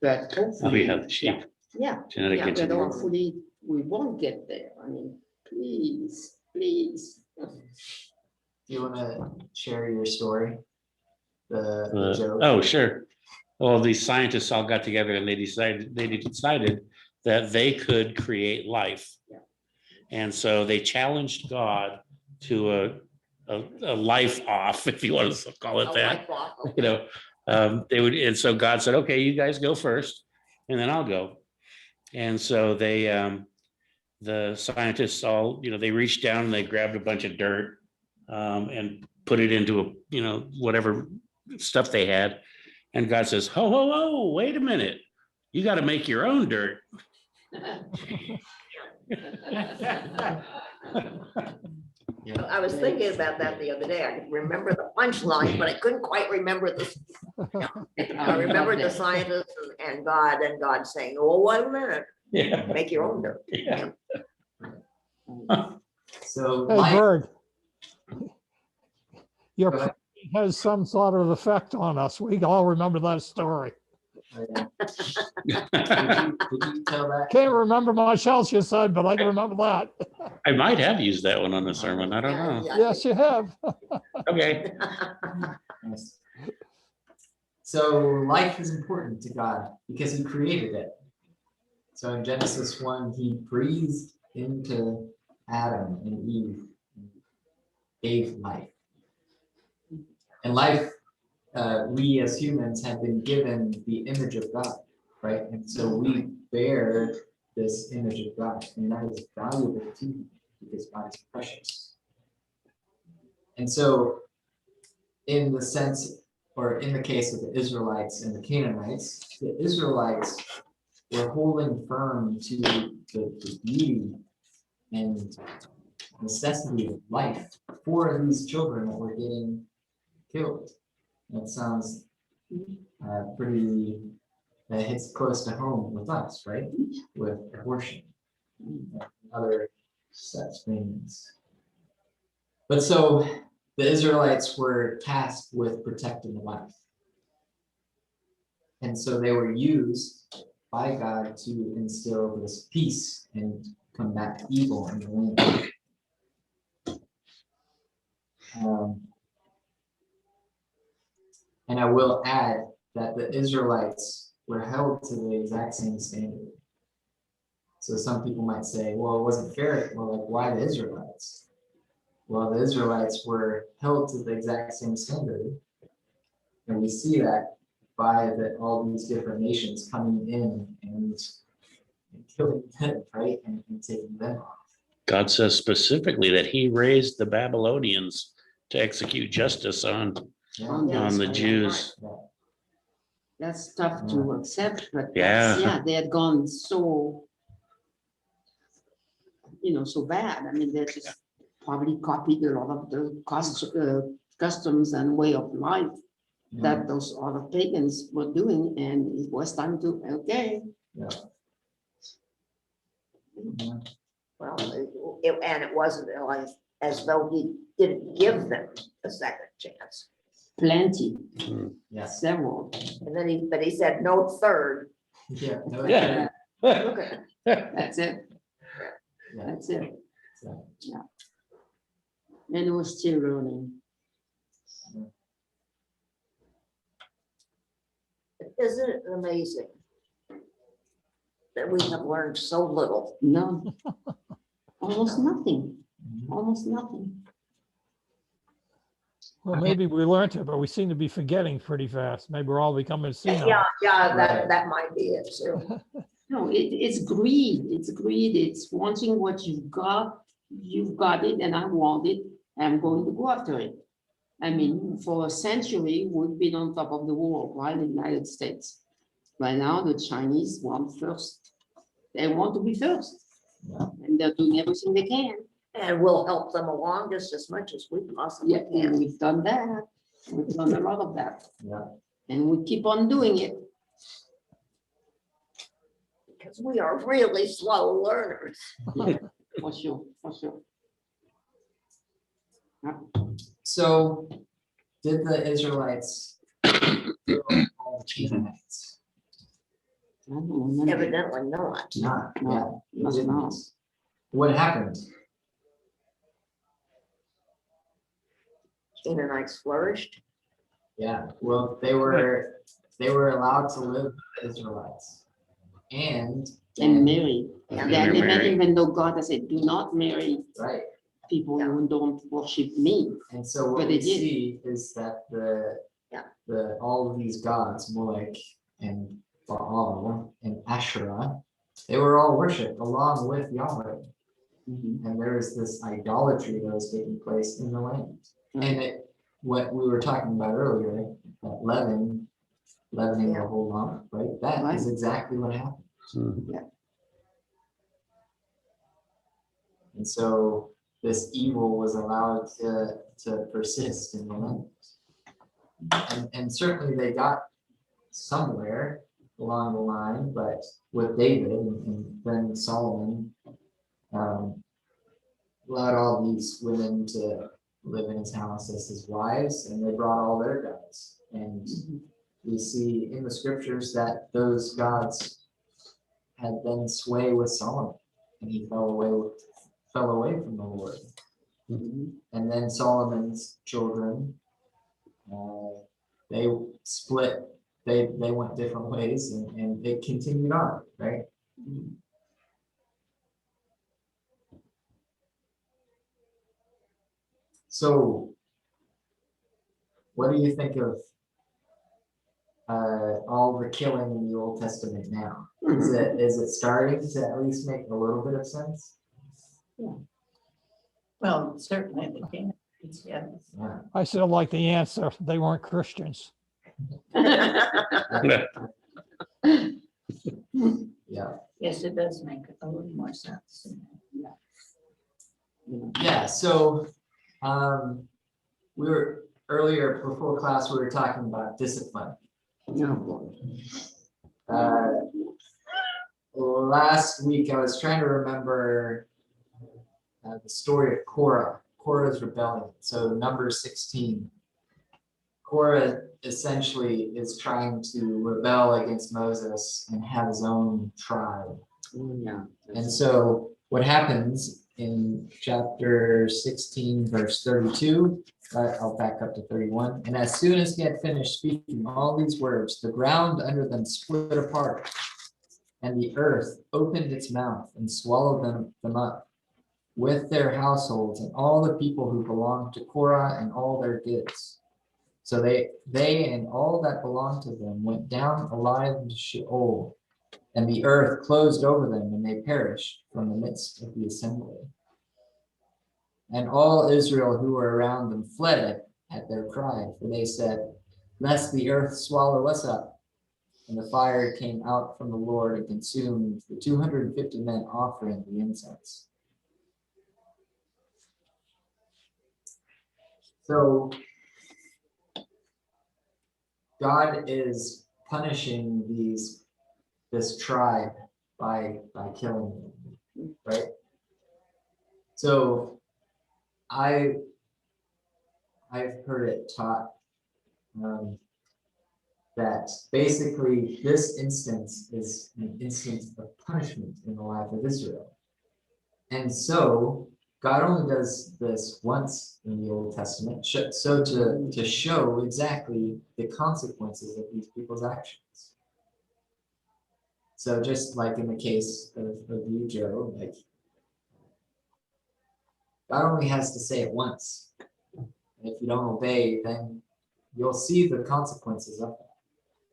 But Now we hopefully, have the sheep, yeah, genetic Yeah, but engineering. hopefully we won't get there. I mean, please. Do you want to share your story? The joke? Oh, sure. Well, these scientists all got together and they decided that they could create life. Yeah. And so they challenged God to a life off, if you want to call it Oh, that. life off, You know, they would, and so God said, okay, you guys go first, and then I'll go. And so they the scientists all, they reached down and they grabbed a bunch of dirt and put it into whatever stuff they had. And God says, ho, ho, ho, wait a minute. You got to make your own dirt. I was thinking about that the other day. I could remember the punchline, but I couldn't quite remember the. I remembered the scientists and God saying, oh, wait a minute, Yeah. make your own dirt. Yeah. So Hey, life, Bird. Your Go ahead. preaching has some sort of effect on us. We all remember that story. did you tell that? Can't remember much else you said, but I can remember that. I might have used that one on the sermon. I don't know. Yes, you have. Okay. Nice. So life is important to God because he created it. So in Genesis 1, he breathed into Adam and Eve, and gave life. And life, we as humans have been given the image of God, right? And so we bear this image of God, and that is valuable to him because God is precious. And so in the sense, or in the case of the Israelites and the Canaanites, the Israelites were holding firm to the beauty and necessity of life for these children that were getting killed. That sounds pretty, that hits close to home with us, right? With abortion and other such things. But so the Israelites were tasked with protecting life. And so they were used by God to instill this peace and combat evil in the land. And I will add that the Israelites were held to the exact same standard. So some people might say, well, it wasn't fair. Well, like, why the Israelites? Well, the Israelites were held to the exact same standard. And we see that by all these different nations coming in and killing them, right? And taking them off. God says specifically that he raised the Babylonians to execute justice on the Jews. That's tough to accept, but Yeah. yeah, they had gone so, so bad. I mean, they just probably copied a lot of the customs and way of life that those other pagans were doing, and it was time to, okay. Well, and it wasn't like as though he didn't give them a second chance. Plenty, Yes. several. And then but he said no third. Yeah. No, Yeah. Look at That's it. Yeah. That's it. So, And it was still learning. Isn't it amazing that we have learned so little? No, almost nothing, almost nothing. Well, maybe we learned it, but we seem to be forgetting pretty fast. Maybe we're all becoming senile. Yeah, Right. that might be it too. No, it's greed, it's wanting what you've got it, and I want it, I'm going to go after it. I mean, for a century, we've been on top of the world, right, in the United States. Right now, the Chinese want first. They want to be first. Yeah. And they're doing everything they can. And we'll help them along just as much as we possibly Yeah, can. and we've done that. We've done a lot of that. Yeah. And we keep on doing it. Because we are really slow learners. For sure, for sure. So did the Israelites kill all the Canaanites? I don't remember. Evidently not. Not, No, yeah. they must didn't. not. What happened? Canaanites flourished. Yeah, well, they were allowed to live with the Israelites. And Marry. Yeah. Then Marry. even though God has said, do not marry right. people who don't worship me. And so what But we they did. see is that all of these gods, Molech and Baal and Asherah, they were all worshipped along with Yahweh. Mhm. And there is this idolatry that was taking place in the land. And it, what we were talking about earlier, that leavening the whole lump, right? That is exactly what happened. And so this evil was allowed to persist in the land. And certainly they got somewhere along the line, but with David and then Solomon, allowed all these women to live in his house as his wives, and they brought all their gods. And we see in the scriptures that those gods had then sway with Solomon, and he fell away from the Lord. And then Solomon's children, they split, they went different ways, and it continued on, right? So, what do you think of all the killing in the Old Testament now? Is it starting to at least make a little bit of sense? Well, certainly the king, yes. Yeah. I still like the answer. They weren't Christians. Yeah. Yes, it does make a little more sense. Yeah. So, we were earlier before class, we were talking about discipline. Last week, I was trying to remember the story of Korah's rebellion. So Numbers 16. Korah essentially is trying to rebel against Moses and have his own tribe. And so what happens in chapter 16, verse 32, I'll back up to 31. And as soon as he had finished speaking all these words, the ground under them split apart, and the earth opened its mouth and swallowed them up with their households and all the people who belonged to Korah and all their goods. So they and all that belonged to them went down alive into Sheol, and the earth closed over them, and they perished from the midst of the assembly. And all Israel who were around them fled at their cry, for they said, "Lest the earth swallow us up." And the fire came out from the Lord and consumed the 250 men offering the incense. So God is punishing this tribe by killing them, right? So I've heard it taught that basically this instance is an instance of punishment in the life of Israel. And so God only does this once in the Old Testament, so to show exactly the consequences of these people's actions. So just like in the case of you, Joe, like God only has to say it once. And if you don't obey, then you'll see the consequences of that.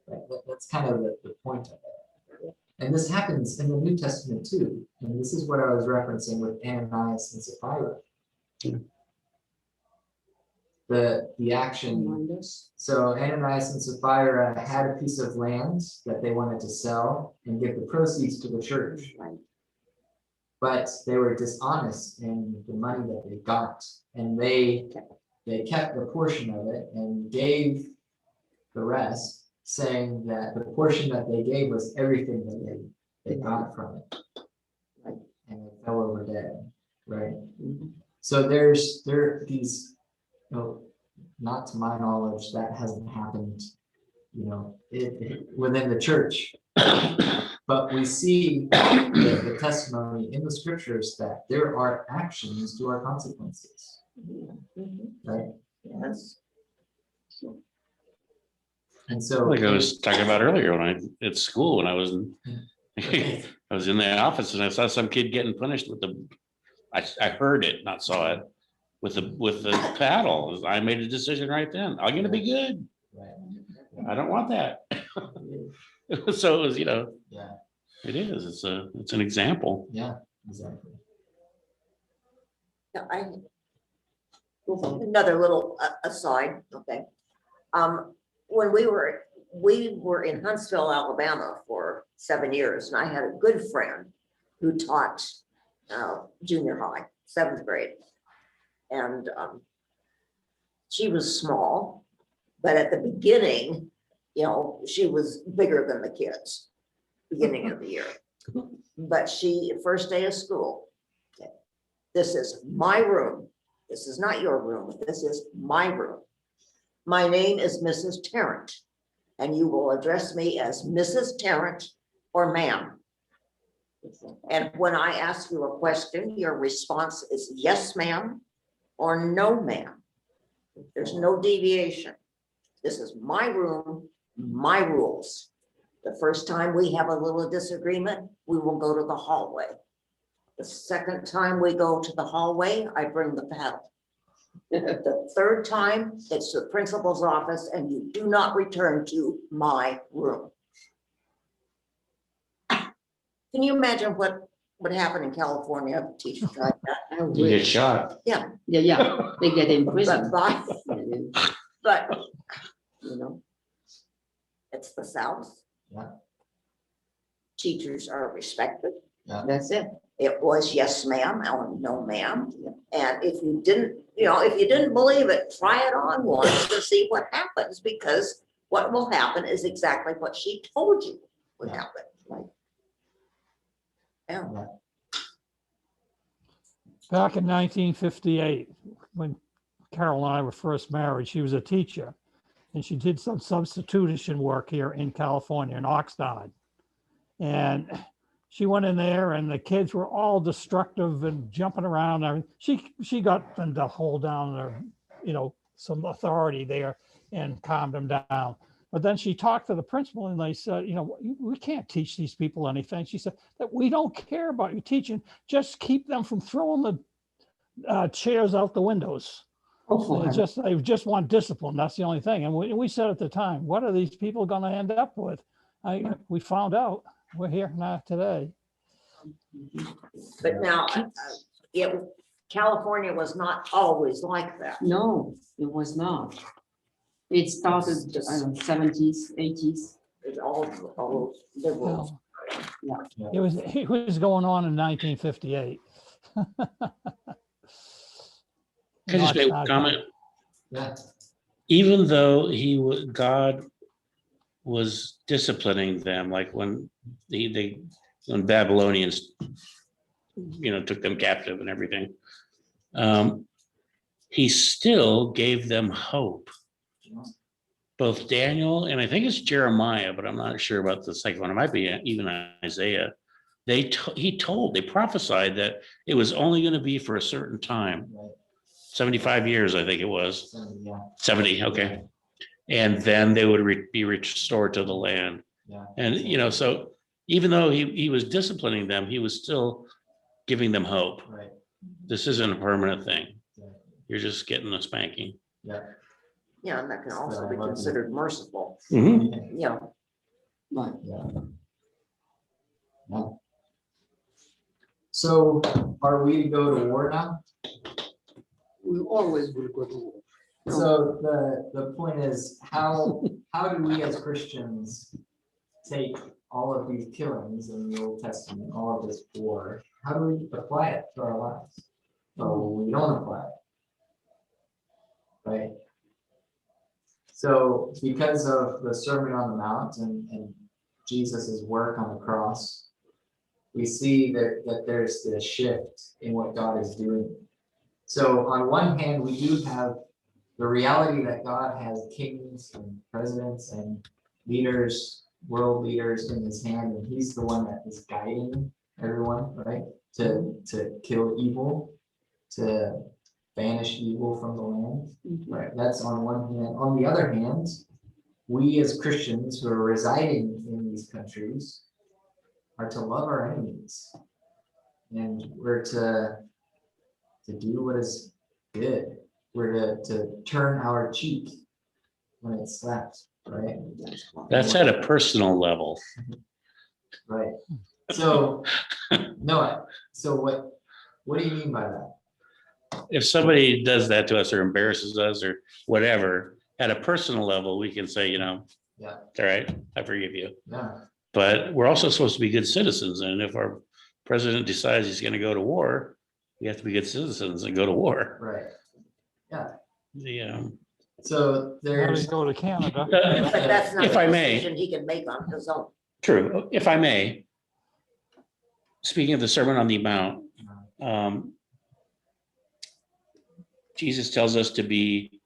Right? That's kind of the point of it. And this happens in the New Testament too. And this is what I was referencing with Ananias and Sapphira. The action. So Ananias and Sapphira had a piece of land that they wanted to sell and give the proceeds to the church. But they were dishonest in the money that they got. And they kept a portion of it and gave the rest, saying that the portion that they gave was everything that they got from it. And it fell over dead, right? So there are these, not to my knowledge, that hasn't happened, within the church. But we see the testimony in the scriptures that there are actions to our consequences, right? Yes. And so, Like I was talking about earlier at school when I was in the office and I saw some kid getting punished with I heard it, not saw it, with the paddle. I made a decision right then. I'm gonna be good. right. I don't want that. So it was, Yeah. It is, it's an example. Yeah, exactly. Yeah, another little aside, okay. When we were in Huntsville, Alabama for 7 years, and I had a good friend who taught junior high, 7th grade. And she was small, but at the beginning, you know, she was bigger than the kids, beginning of the year. But first day of school, okay, this is my room. This is not your room. This is my room. My name is Mrs. Tarrant, and you will address me as Mrs. Tarrant or ma'am. And when I ask you a question, your response is yes, ma'am, or no, ma'am. There's no deviation. This is my room, my rules. The first time we have a little disagreement, we will go to the hallway. The second time we go to the hallway, I bring the paddle. The third time, it's the principal's office, and you do not return to my room. Can you imagine what would happen in California if a teacher tried that? I You get wish. shot. Yeah, they get in prison. But, you know, it's the South. Yeah. Teachers are respected. That's it. It was yes, ma'am, or no, ma'am. And if you didn't believe it, try it on once to see what happens, because what will happen is exactly what she told you would happen. Like, yeah. Back in 1958, when Carol and I were first married, she was a teacher, and she did some substitution work here in California, in Oxnard. And she went in there, and the kids were all destructive and jumping around. And she got them to hold down their, some authority there and calmed them down. But then she talked to the principal, and they said, we can't teach these people anything. She said that we don't care about you teaching, just keep them from throwing the chairs out the windows. They just want discipline. That's the only thing. And we said at the time, what are these people going to end up with? We found out. We're here now today. But now, California was not always like that. No, it was not. It started, I don't know, 70s, 80s. It's all liberals. Well, it was going on in 1958. Can I just make a comment? Yeah. Even though God was disciplining them, like when when Babylonians, took them captive and everything, he still gave them hope. Both Daniel and I think it's Jeremiah, but I'm not sure about the second one. It might be even Isaiah. They prophesied that it was only going to be for a certain time. Right. 75 years, I think it was. So, yeah. 70, okay. And then they would be restored to the land. Yeah. And, so even though he was disciplining them, he was still giving them hope. Right. This isn't a permanent thing. Yeah. You're just getting a spanking. Yeah. Yeah, and that can also be considered merciful. Mhm. Yeah. Right. Yeah. Yeah. So are we to go to war now? We always will go to war. So the point is, how do we as Christians take all of these killings in the Old Testament, all of this war, how do we apply it to our lives? So we don't apply it. Right? So because of the Sermon on the Mount and Jesus's work on the cross, we see that there's this shift in what God is doing. So on one hand, we do have the reality that God has kings and presidents and leaders, world leaders in his hand, and he's the one that is guiding everyone, right? To kill evil, to banish evil from the land, right? That's on one hand. On the other hand, we as Christians who are residing in these countries are to love our enemies, and we're to do what is good. We're to turn our cheek when it's slapped, right? That's at a personal level. Right. So, Noah, so what do you mean by that? If somebody does that to us or embarrasses us or whatever, at a personal level, we can say, Yeah, all right, I forgive you. yeah, But we're also supposed to be good citizens. And if our president decides he's going to go to war, we have to be good citizens and go to war. right. Yeah. So How there's, to go to Canada. But that's not If I a may. decision he can make on his own. True. If I may, speaking of the Sermon on the Mount, Jesus tells us to be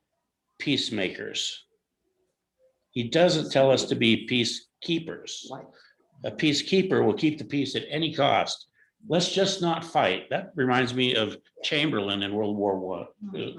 peacemakers. He doesn't tell us to be peacekeepers. Right. A peacekeeper will keep the peace at any cost. Let's just not fight. That reminds me of Chamberlain in World War II.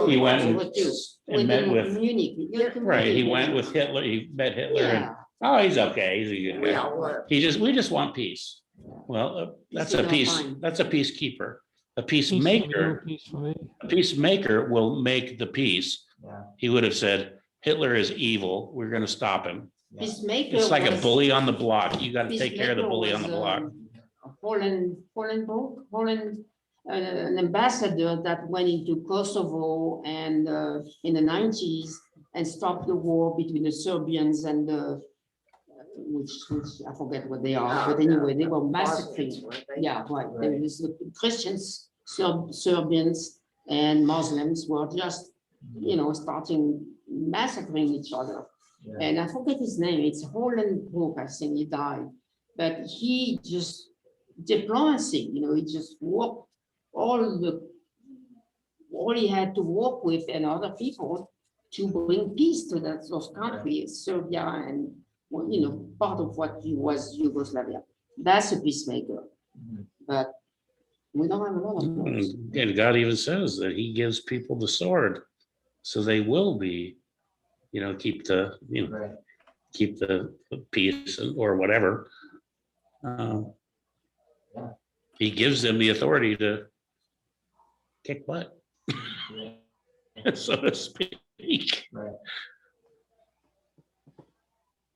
He went and met with, Munich. right, he went with Hitler, he met Hitler and, Yeah. oh, he's okay, he's a good We guy. all were. We just want peace. Well, Peace in our mind. that's a peacekeeper. A Peace from you, peacemaker, peace from me. a peacemaker will make the peace. yeah, He would have said, Hitler is evil, we're gonna stop him. yeah, Peacemaker. It's like a was- bully on the block. You gotta take care of the Peacemaker bully on was, the block. Holland, an ambassador that went into Kosovo and in the 90s and stopped the war between the Serbians and the, which I forget what they are, but anyway, they were massacring. Muslims, weren't they? Yeah, right. There Right. was the Christians, Serbians and Muslims were just, starting massacring each other. yeah, And I forget his name, it's Holland Brook, I think he died. But he just, diplomacy, he just worked all he had to work with and other people to bring peace to those countries, Serbia and, part of what was Yugoslavia. That's a peacemaker, mhm, but we don't have a lot of those. And God even says that he gives people the sword. So they will be, keep the, right, keep the peace or whatever. Yeah. He gives them the authority to kick butt, yeah, so to speak. right.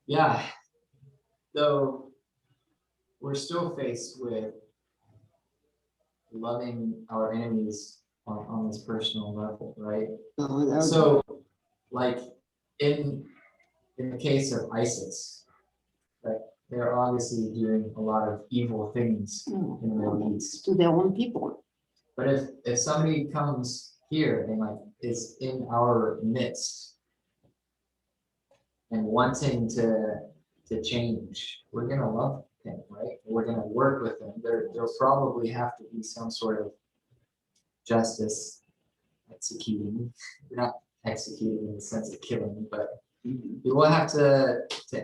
Yeah, though we're still faced with loving our enemies on this personal level, right? So, like, in the case of ISIS, right, they're obviously doing a lot of evil things in the Middle East. To their own people. But if somebody comes here and like is in our midst and wanting to change, we're gonna love him, right? We're gonna work with him. There'll probably have to be some sort of justice executing. We're not executing in the sense of killing, but we will have to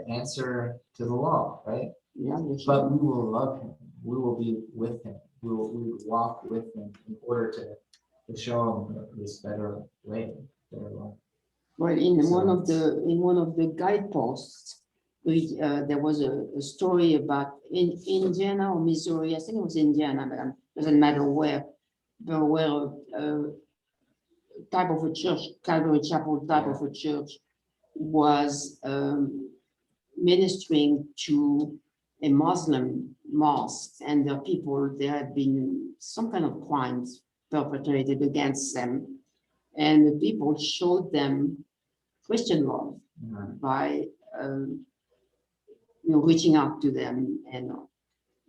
answer to the law, right? Yeah, But we will love him. We will be with him. We will walk with him in order to show him this better way, better life. Well, in one of the guideposts, there was a story about in Indiana or Missouri, I think it was Indiana, but it doesn't matter where, there were a type of a church, Calvary Chapel type of a church was ministering to a Muslim mosque, and the people, there had been some kind of crimes perpetrated against them. And the people showed them Christian love by reaching out to them, and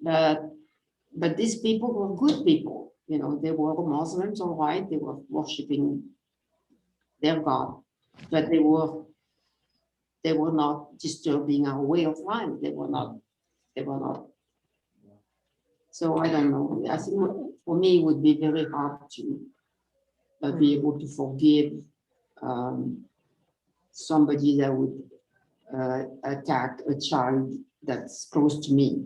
but these people were good people. They were Muslims, all right. They were worshiping their God, but they were not disturbing our way of life. They were not. So I don't know. I think for me, it would be very hard to be able to forgive somebody that would attack a child that's close to me.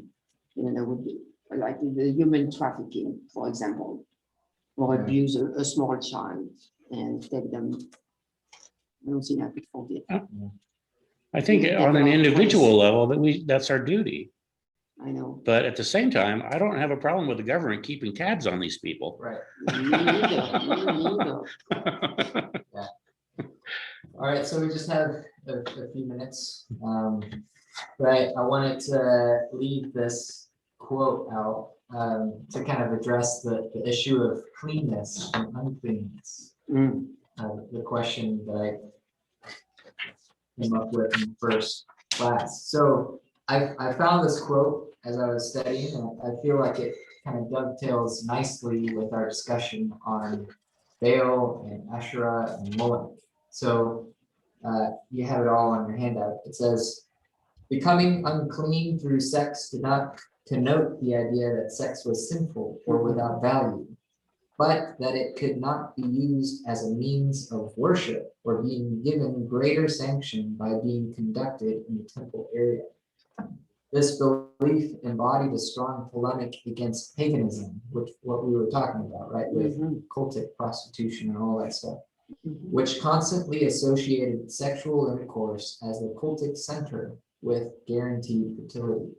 That would be like the human trafficking, for example, or abuse a small child and take them. I don't think I could forgive. I think on an individual level that's our duty. I know. But at the same time, I don't have a problem with the government keeping tabs on these people. Right. Me neither, me neither. All right, so we just have a few minutes. Right, I wanted to leave this quote out to kind of address the issue of cleanness and uncleanness. The question that I came up with in first class. So I found this quote as I was studying, and I feel like it kind of dovetails nicely with our discussion on Baal and Asherah and Moloch. So you have it all on your handout. It says, becoming unclean through sex did not connote the idea that sex was sinful or without value, but that it could not be used as a means of worship or being given greater sanction by being conducted in the temple area. This belief embodied a strong polemic against paganism, which what we were talking about, right, with cultic prostitution and all that stuff, which constantly associated sexual intercourse as the cultic center with guaranteed fertility.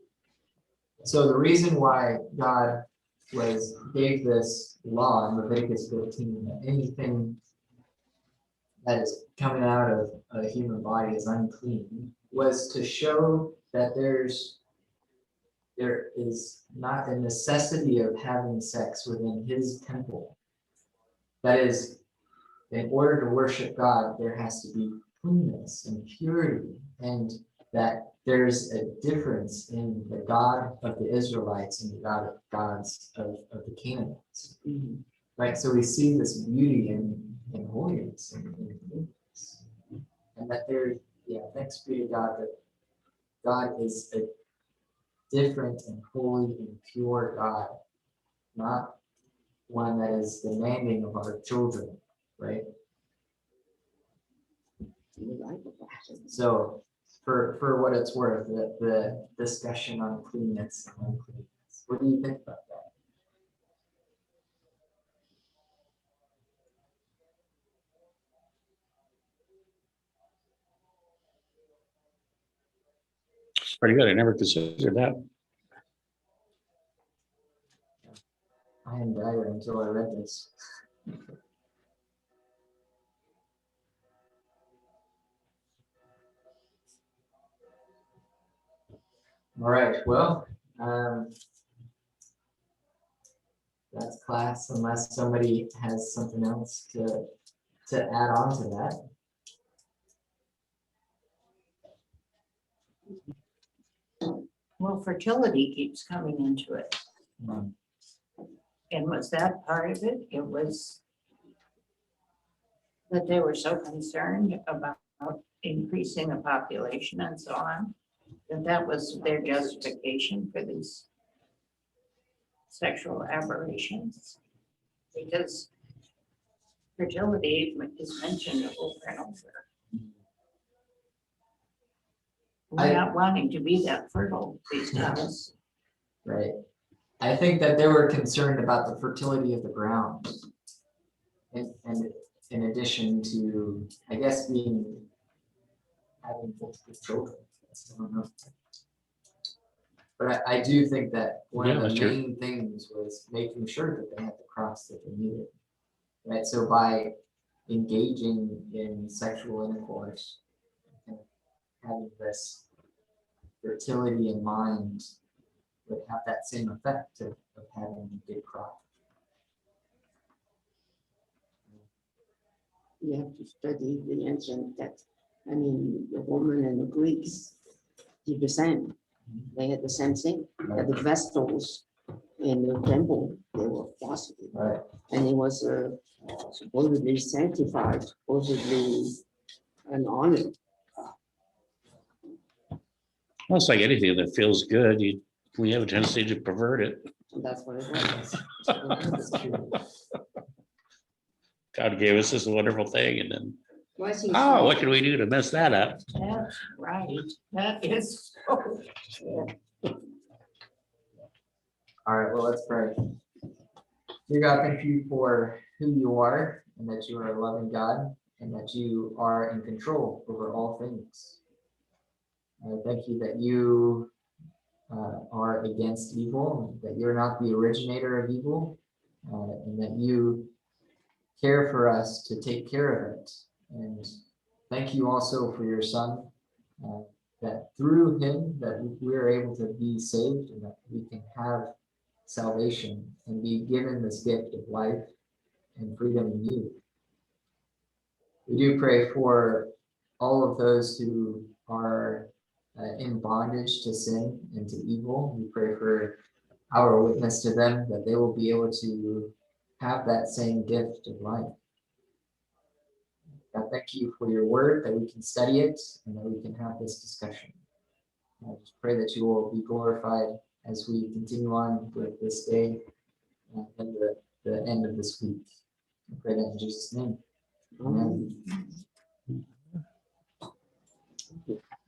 So the reason why God gave this law in Leviticus 15 that anything that is coming out of a human body is unclean was to show that there is not a necessity of having sex within his temple. That is, in order to worship God, there has to be cleanness and purity, and that there's a difference in the God of the Israelites and the gods of the Canaanites. Right, so we see this beauty in holiness and cleanness. And that thanks be to God that God is a different and holy and pure God, not one that is demanding of our children, right? So for what it's worth, the discussion on cleanness and uncleanness, what do you think about that? Pretty good. I never considered that. I hadn't died until I read this. All right, well, that's class, unless somebody has something else to add on to that. Well, fertility keeps coming into it. And was that part of it? It was that they were so concerned about increasing the population and so on, that was their justification for these sexual aberrations. Because fertility is mentioned over and over. We're not wanting to be that fertile these days. Right. I think that they were concerned about the fertility of the ground. And in addition to, I guess, having multiple children. I don't know. But I do think that one of the main things was making sure that they had the crops that they needed. Right. So by engaging in sexual intercourse, and having this fertility in mind would have that same effect of having a good crop. You have to study the ancient text. I mean, the Roman and the Greeks did the same. They had the same thing. That the vessels in the temple, they were positive. Right. And it was supposedly sanctified, supposedly an honor. Well, it's like anything that feels good, we have a tendency to pervert it. And that's what it was. That's true. God gave us this wonderful thing, and then, Well, I think oh, what can we do to mess that up? That's right. That is so true. All right, well, let's pray. Dear God, thank you for who you are, and that you are a loving God, and that you are in control over all things. Thank you that you are against evil, that you're not the originator of evil, and that you care for us to take care of it. And thank you also for your son, that through him, that we're able to be saved and that we can have salvation and be given this gift of life and freedom in you. We do pray for all of those who are in bondage to sin and to evil. We pray for our witness to them, that they will be able to have that same gift of life. God, thank you for your word, that we can study it and that we can have this discussion. I just pray that you will be glorified as we continue on with this day and the end of this week. I pray that in Jesus' name. Amen.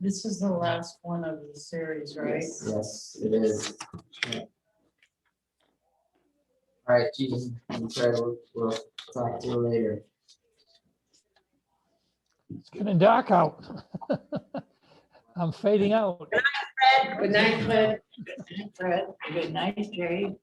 This is the last one of the series, right? Yes, it is. Yeah. All right, Jesus, we pray we'll talk to you later. It's getting dark out. I'm fading out. Good night, Fred. Fred, good night, Jay.